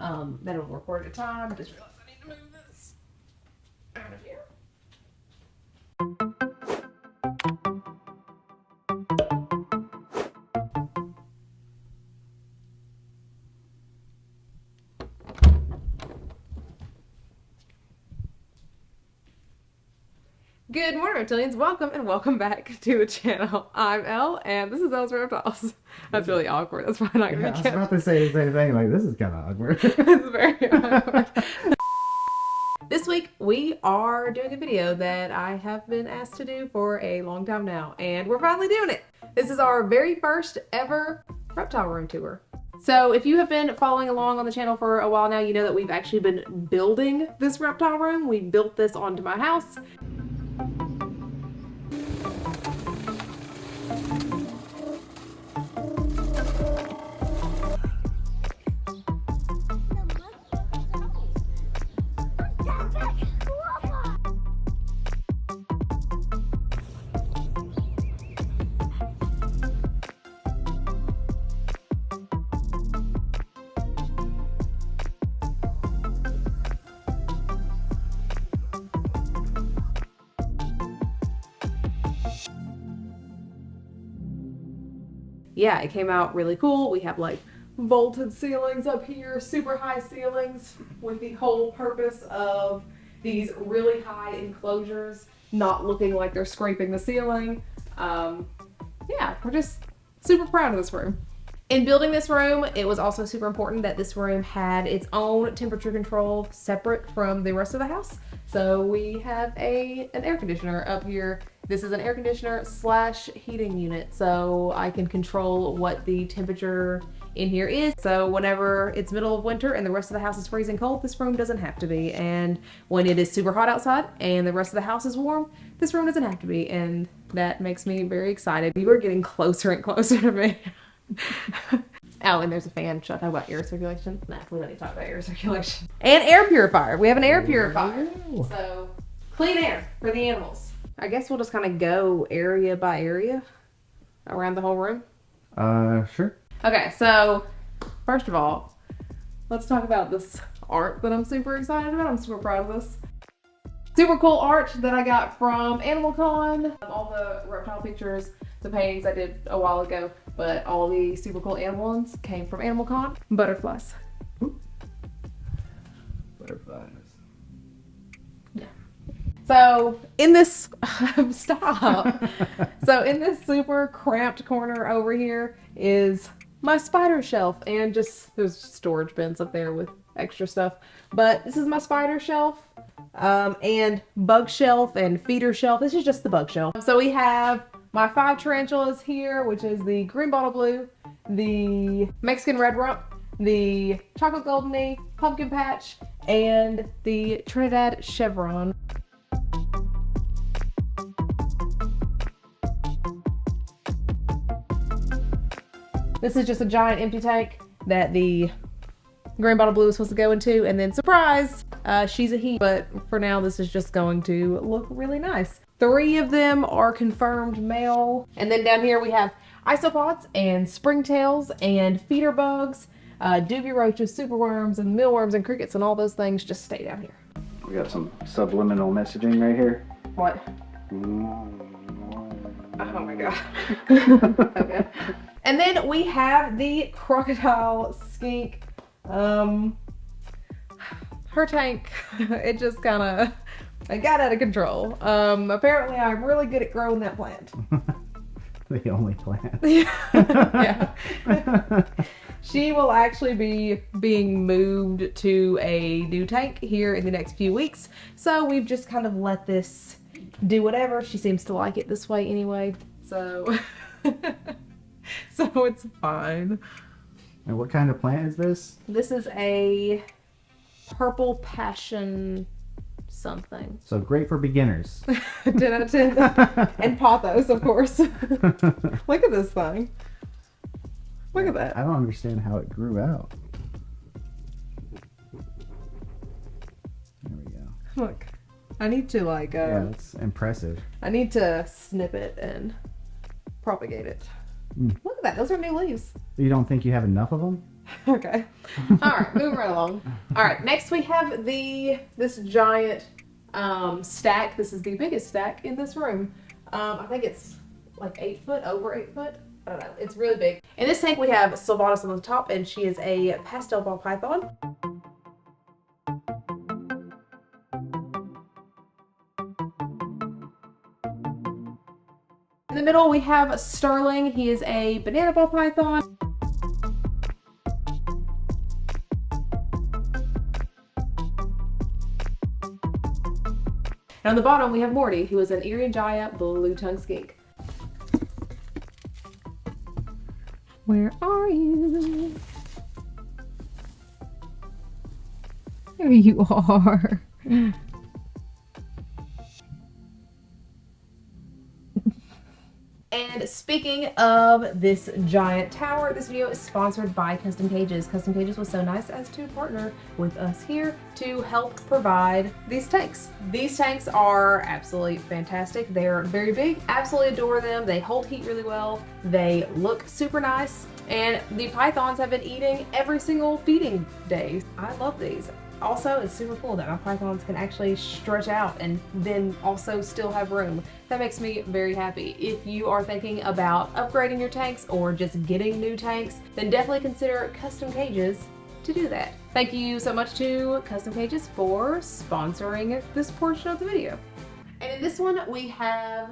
then it'll record at a time. I just realized I need to move this out of here. Good morning, Reptilians. Welcome and welcome back to the channel. I'm Elle, and this is Elle's Reptiles. That's really awkward. That's probably not going to be kept. I was about to say the same thing. Like, this is kind of awkward. It's very awkward. This week, we are doing a video that I have been asked to do for a long time now, and we're finally doing it. This is our very first ever reptile room tour. So if you have been following along on the channel for a while now, you know that we've actually been building this reptile room. We built this onto my house. Yeah, it came out really cool. We have like vaulted ceilings up here, super high ceilings, with the whole purpose of these really high enclosures not looking like they're scraping the ceiling. Yeah, we're just super proud of this room. In building this room, it was also super important that this room had its own temperature control separate from the rest of the house. So we have an air conditioner up here. This is an air conditioner / heating unit, so I can control what the temperature in here is. So whenever it's middle of winter and the rest of the house is freezing cold, this room doesn't have to be. And when it is super hot outside and the rest of the house is warm, this room doesn't have to be. And that makes me very excited. You are getting closer and closer to me. Oh, and there's a fan. Should I talk about air circulation? Nah, we don't need to talk about air circulation. And air purifier. We have an air purifier. So, clean air for the animals. I guess we'll just kind of go area by area around the whole room. Sure. Okay, so first of all, let's talk about this art that I'm super excited about. I'm super proud of this. Super cool art that I got from Animal Con. All the reptile pictures, the paintings I did a while ago, but all the super cool animal ones came from Animal Con. Butterflies. Ooh. Butterflies. Yeah. So in this, stop. So in this super cramped corner over here is my spider shelf, and just there's storage bins up there with extra stuff. But this is my spider shelf, and bug shelf and feeder shelf. This is just the bug shelf. So we have my 5 tarantulas here, which is the green bottle blue, the Mexican red rump, the chocolate golden knee, pumpkin patch, and the Trinidad chevron. This is just a giant empty tank that the green bottle blue is supposed to go into, and then surprise, she's a he. But for now, this is just going to look really nice. 3 of them are confirmed male. And then down here we have isopods and springtails and feeder bugs, doobie roaches, superworms, and mealworms and crickets, and all those things just stay down here. We got some subliminal messaging right here. What? Oh my god. Okay. And then we have the Crocodile Skink. Her tank, it just kind of, it got out of control. Apparently I'm really good at growing that plant. The only plant. Yeah. She will actually be being moved to a new tank here in the next few weeks. So we've just kind of let this do whatever. She seems to like it this way anyway. So, so it's fine. And what kind of plant is this? This is a purple passion something. So great for beginners. 10 out of 10. And pothos, of course. Look at this thing. Look at that. I don't understand how it grew out. There we go. Look, I need to like, yeah, that's impressive. I need to snip it and propagate it. Look at that. Those are new leaves. You don't think you have enough of them? Okay. All right, moving right along. All right, next we have this giant stack. This is the biggest stack in this room. I think it's like 8 foot, over 8 foot. I don't know. It's really big. In this tank we have Sylvanas on the top, and she is a pastel ball python. In the middle we have Sterling. He is a banana ball python. And on the bottom we have Morty, who is an Irian blue-tongued skink. Where are you? There you are. And speaking of this giant tower, this video is sponsored by Custom Cages. Custom Cages was so nice as to partner with us here to help provide these tanks. These tanks are absolutely fantastic. They're very big, absolutely adore them. They hold heat really well. They look super nice. And the pythons have been eating every single feeding day. I love these. Also, it's super cool that my pythons can actually stretch out and then also still have room. That makes me very happy. If you are thinking about upgrading your tanks or just getting new tanks, then definitely consider Custom Cages to do that. Thank you so much to Custom Cages for sponsoring this portion of the video. And in this one, we have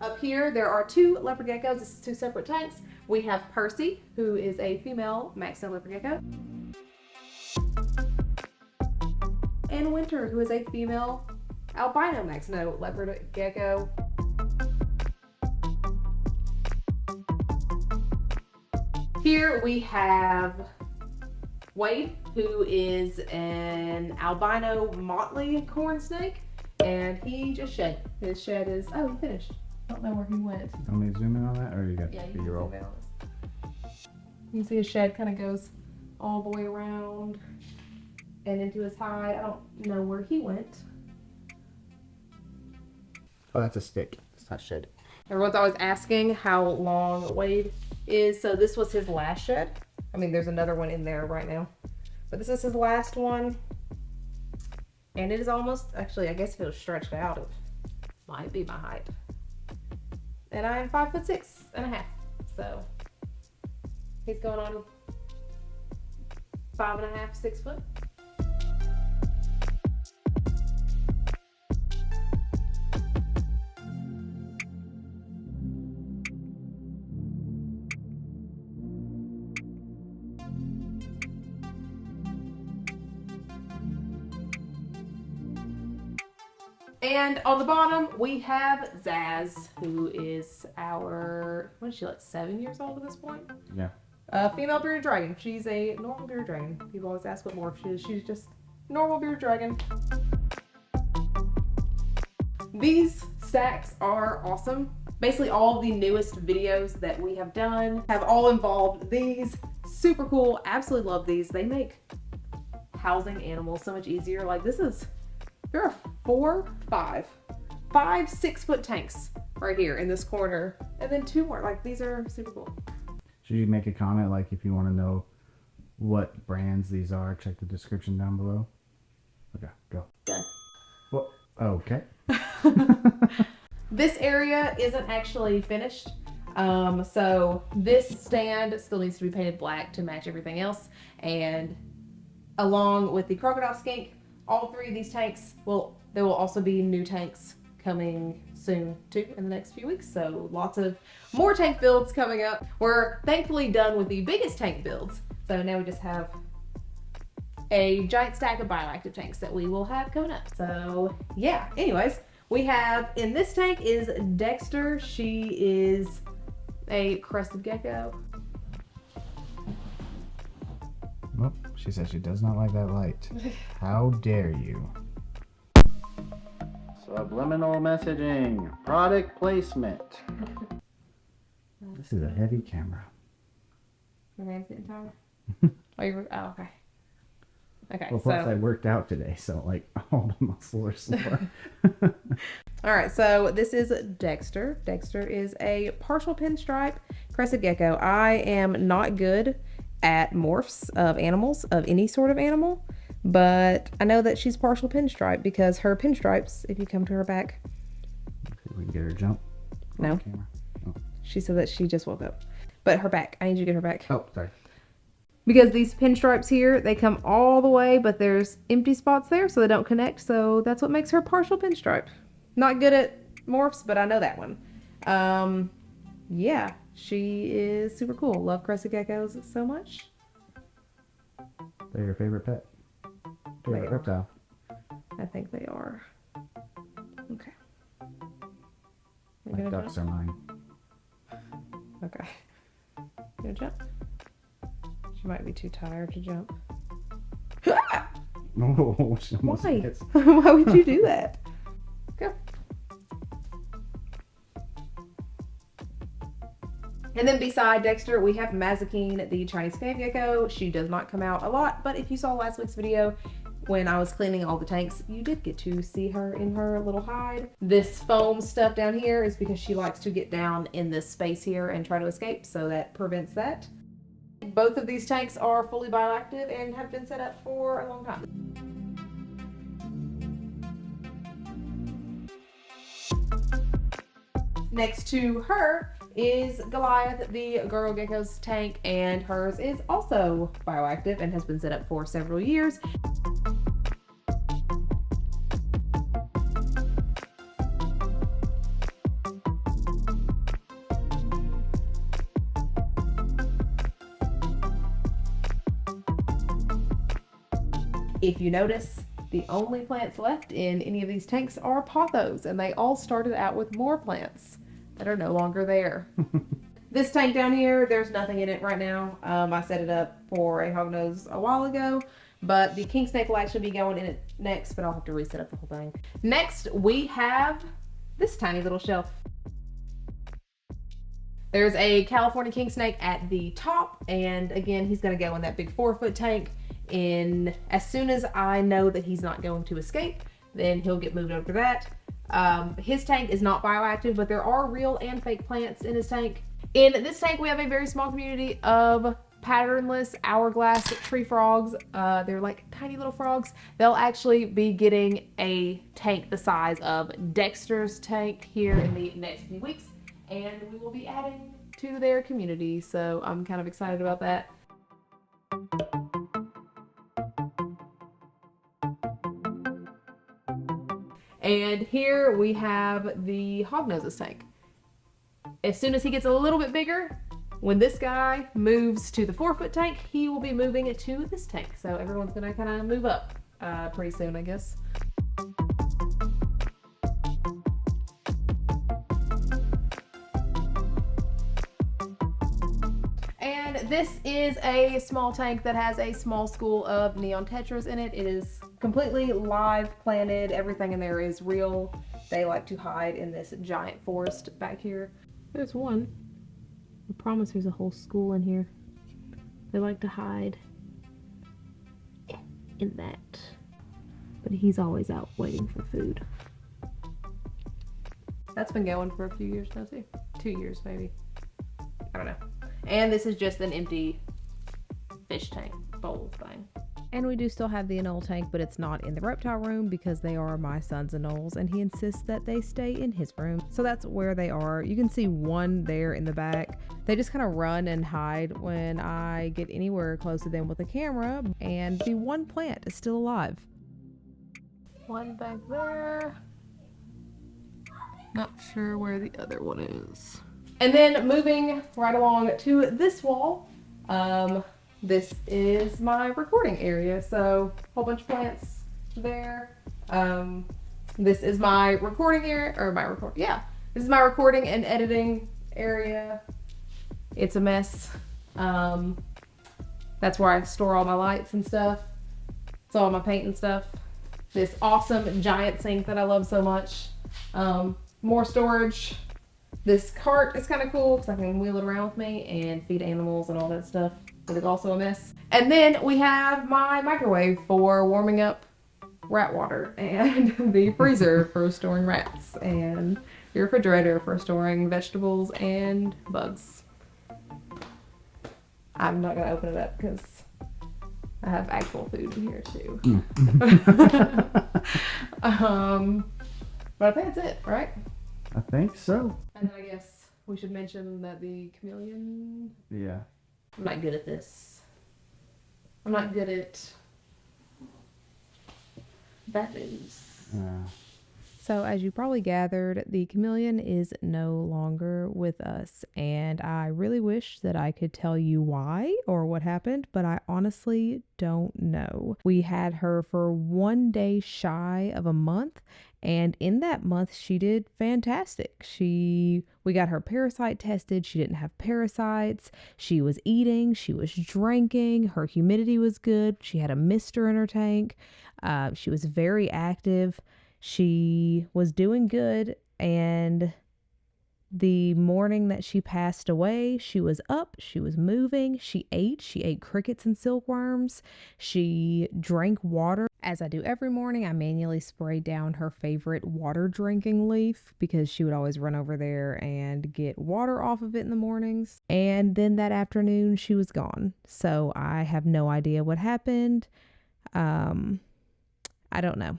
up here, there are 2 leopard geckos. This is 2 separate tanks. We have Percy, who is a female maxno leopard gecko, and Winter, who is a female albino maxno leopard gecko. Here we have Wade, who is an albino motley corn snake, and he just shed. His shed is, oh, he finished. I don't know where he went. Want me to zoom in on that, or you got Yeah, you the can B-roll? zoom in on this. You can see his shed kind of goes all the way around and into his hide. I don't know where he went. Oh, that's a stick. It's not shed. Everyone's always asking how long Wade is. So this was his last shed. I mean, there's another one in there right now, but this is his last one. And it is almost, actually, I guess if it was stretched out, it might be my height. And I am 5'6.5". So he's going on 5.5, 6 foot. And on the bottom, we have Zsasz, who is our, what is she, like 7 years old at this point? Yeah. Female bearded dragon. She's a normal bearded dragon. People always ask what morph she is. She's just normal bearded dragon. These stacks are awesome. Basically all the newest videos that we have done have all involved these. Super cool. Absolutely love these. They make housing animals so much easier. Like this is, there are 5 6-foot tanks right here in this corner, and then 2 more. Like these are super cool. Should you make a comment, like if you want to know what brands these are, check the description down below? Okay, go. Done. Well, okay. This area isn't actually finished. So this stand still needs to be painted black to match everything else. And along with the Crocodile Skink, all 3 of these tanks, well, there will also be new tanks coming soon too in the next few weeks. So lots of more tank builds coming up. We're thankfully done with the biggest tank builds. So now we just have a giant stack of bioactive tanks that we will have coming up. So yeah, anyways, we have in this tank is Dexter. She is a Crested Gecko. Well, she says she does not like that light. How dare you? Subliminal messaging. Product placement. This is a heavy camera. Your hand's getting tired? Oh, okay. Okay, Well, plus I worked out today, so like all the muscles are sore. all right, so this is Dexter. Dexter is a partial pinstripe Crested Gecko. I am not good at morphs of animals, of any sort of animal. But I know that she's partial pinstripe because her pinstripes, if you come to her back. Let's see if we can get her to jump. No. Oh. She said that she just woke up. But her back, I need you to get her back. Oh, sorry. Because these pinstripes here, they come all the way, but there's empty spots there, so they don't connect. So that's what makes her partial pinstripe. Not good at morphs, but I know that one. Yeah, she is super cool. Love Crested Geckos so much. They're your favorite pet? Favorite reptile? I think they are. Okay. My ducks are mine. Okay. You gonna jump? She might be too tired to jump. No, she almost Why? hits. Why would you do that? Go. And then beside Dexter, we have Mazikeen, the Chinese cave gecko. She does not come out a lot, but if you saw last week's video, when I was cleaning all the tanks, you did get to see her in her little hide. This foam stuff down here is because she likes to get down in this space here and try to escape, so that prevents that. Both of these tanks are fully bioactive and have been set up for a long time. Next to her is Goliath, the Gargoyle Gecko's tank, and hers is also bioactive and has been set up for several years. If you notice, the only plants left in any of these tanks are pothos, and they all started out with more plants that are no longer there. This tank down here, there's nothing in it right now. I set it up for a hognose a while ago, but the king snake will actually be going in it next, but I'll have to reset up the whole thing. Next, we have this tiny little shelf. There's a California king snake at the top, and again, he's gonna go in that big 4-foot tank. As soon as I know that he's not going to escape, then he'll get moved over to that. His tank is not bioactive, but there are real and fake plants in his tank. In this tank, we have a very small community of patternless hourglass tree frogs. They're like tiny little frogs. They'll actually be getting a tank the size of Dexter's tank here in the next few weeks, and we will be adding to their community, so I'm kind of excited about that. And here we have the Hognose's tank. As soon as he gets a little bit bigger, when this guy moves to the 4-foot tank, he will be moving it to this tank. So everyone's gonna kind of move up pretty soon, I guess. And this is a small tank that has a small school of neon tetras in it. It is completely live planted. Everything in there is real. They like to hide in this giant forest back here. There's one. I promise there's a whole school in here. They like to hide in that. But he's always out waiting for food. That's been going for a few years now too. 2 years maybe. I don't know. And this is just an empty fish tank bowl thing. And we do still have the Anole tank, but it's not in the reptile room because they are my son's Anoles, and he insists that they stay in his room. So that's where they are. You can see one there in the back. They just kind of run and hide when I get anywhere close to them with a camera, and the one plant is still alive. One back there. Not sure where the other one is. And then moving right along to this wall, this is my recording area. So a whole bunch of plants there. This is my recording area, or this is my recording and editing area. It's a mess. That's where I store all my lights and stuff. It's all my paint and stuff. This awesome giant sink that I love so much. More storage. This cart is kind of cool because I can wheel it around with me and feed animals and all that stuff. It is also a mess. And then we have my microwave for warming up rat water, and the freezer for storing rats, and the refrigerator for storing vegetables and bugs. I'm not gonna open it up because I have actual food in here too. But I think that's it, right? I think so. And then I guess we should mention that the chameleon. Yeah. I'm not good at this. I'm not good at bad news. So as you probably gathered, the chameleon is no longer with us, and I really wish that I could tell you why or what happened, but I honestly don't know. We had her for 1 day shy of a month, and in that month she did fantastic. We got her parasite tested. She didn't have parasites. She was eating, she was drinking, her humidity was good. She had a mister in her tank. She was very active. She was doing good, and the morning that she passed away, she was up, she was moving, she ate crickets and silkworms, she drank water. As I do every morning, I manually sprayed down her favorite water drinking leaf because she would always run over there and get water off of it in the mornings. And then that afternoon, she was gone. So I have no idea what happened. I don't know.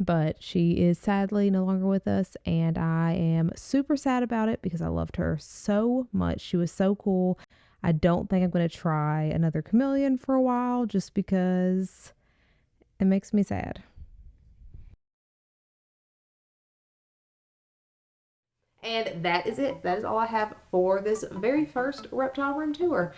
But she is sadly no longer with us, and I am super sad about it because I loved her so much. She was so cool. I don't think I'm going to try another chameleon for a while just because it makes me sad. And that is it. That is all I have for this very first reptile room tour.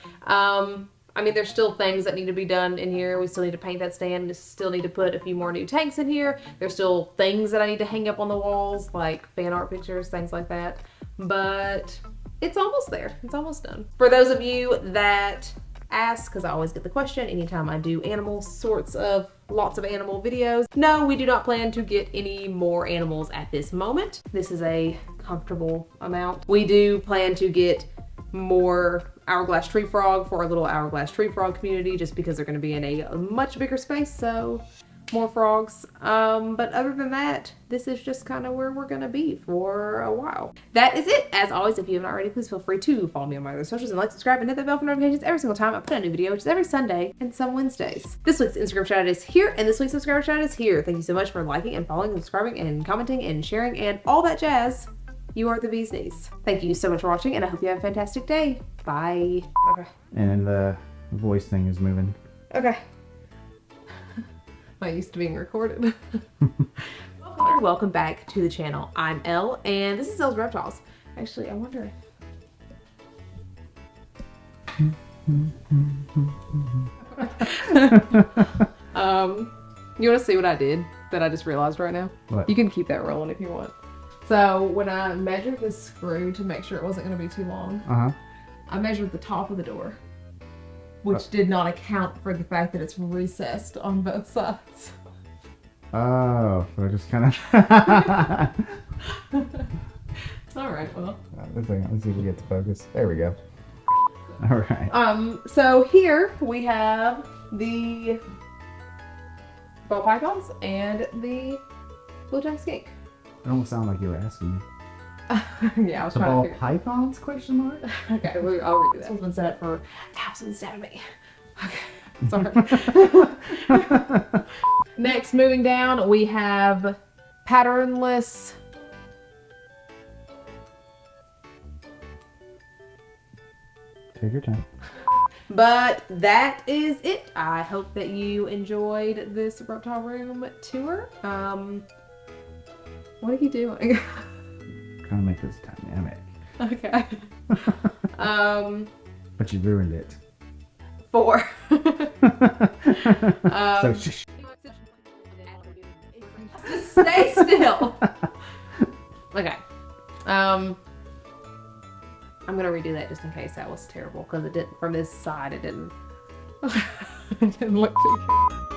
I mean, there's still things that need to be done in here. We still need to paint that stand. We still need to put a few more new tanks in here. There's still things that I need to hang up on the walls, like fan art pictures, things like that. But it's almost there. It's almost done. For those of you that ask, because I always get the question anytime I do lots of animal videos. No, we do not plan to get any more animals at this moment. This is a comfortable amount. We do plan to get more Hourglass tree frog for our little Hourglass tree frog community, just because they're going to be in a much bigger space, so more frogs. But other than that, this is just kind of where we're going to be for a while. That is it. As always, if you haven't already, please feel free to follow me on my other socials and like, subscribe, and hit that bell for notifications every single time I put out a new video, which is every Sunday and some Wednesdays. This week's Instagram shout out is here, and this week's subscriber shout out is here. Thank you so much for liking and following and subscribing and commenting and sharing and all that jazz. You are the bee's knees. Thank you so much for watching, and I hope you have a fantastic day. Bye. Okay. And the voice thing is moving. Okay. Not used to being recorded. Welcome back to the channel. I'm Elle, and this is Elle's Reptiles. Actually, I wonder if... you want to see what I did that I just realized right now? What? You can keep that rolling if you want. So when I measured the screw to make sure it wasn't going to be too long, I measured the top of the door, which did not account for the fact that it's recessed on both sides. Oh, so it just kind of... All right, well. Let's see if we get to focus. There we go. All right. So here we have the ball pythons and the blue skink. It almost sounded like you were asking me. Yeah, I was the trying ball to figure. pythons? Question mark. Okay, I'll redo that. This one's been set up for Allison stabbing me. Okay, sorry. Next, moving down, we have patternless. Take your time. But that is it. I hope that you enjoyed this reptile room tour. What are you doing? Trying to make this dynamic. Okay. But you ruined it. 4. So shh. Just stay still. Okay. I'm gonna redo that just in case that was terrible, because it didn't, from this side it didn't it didn't look too good.